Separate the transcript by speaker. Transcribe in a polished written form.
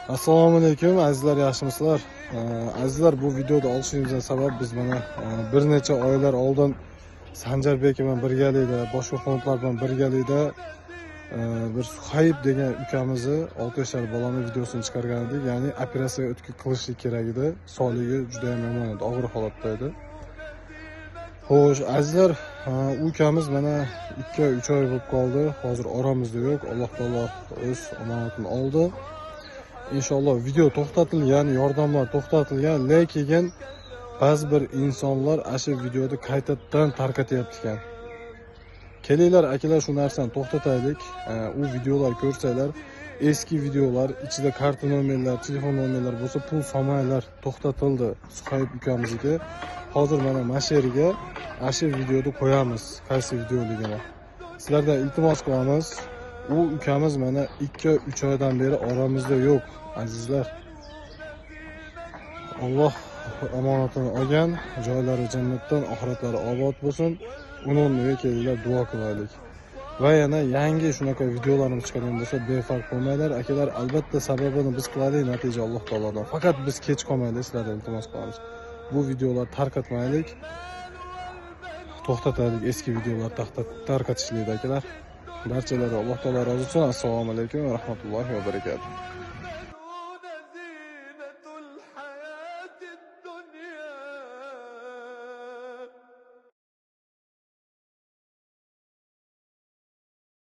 Speaker 1: Assalomu alaykum azizlar, yaxshimisizlar? Azizlar, bu videoda olishimizning sababi biz mana bir necha oylar oldin Sanjarbek bilan birgalikda, boshqa fondlar bilan birgalikda bir Suhayb degan ukamizni 6 yoshli bolani videosini chiqargan edik. Ya'ni operatsiya qilishlik kerak edi. Sog'ligi juda ham yomon edi, og'ir holatda edi. Xo'sh, azizlar, u ukamiz mana 2-3 oy bo'lib qoldi. Hozir oramizda yo'q. Alloh taolo o'z omonatini oldi. İnşallah video to'xtatilgan, yordamlar to'xtatilgan, lekin ba'zi bir insonlar ashu videoni qaytadan tarqatyapti ekan. Kelinglar akalar, shu narsani to'xtataylik. U videolar ko'rsanglar, eski videolar, ichida karta nomerlar, telefon nomerlari bo'lsa, pul solmanglar, to'xtatildi Suhayb ukamizga. Hozir mana shu yerga ashu videoni qo'yamiz, qaysi videoligini. Sizlardan iltimos qilamiz. U ukamiz mana 2-3 oydan beri oramizda yo'q azizlar. Alloh omonatini olgan, joylari jannatdan, oxiratlari obod bo'lsin. Unga kelinglar, duo qilaylik. Va yana yangi shunaqa videolarimiz chiqadigan bo'lsa, befarq bo'lmanglar akalar. Albatta sababini biz qilaylik, natija Alloh taolodan. Faqat biz kech qolmaylik, sizlardan iltimos qilamiz. Bu videolar tarqatmaylik. To'xtataylik eski videolar tarqatishlikda akalar. Barchalarga Alloh taolo rozi bo'lsin. Assalomu alaykum va rahmatullohi va barakatuh.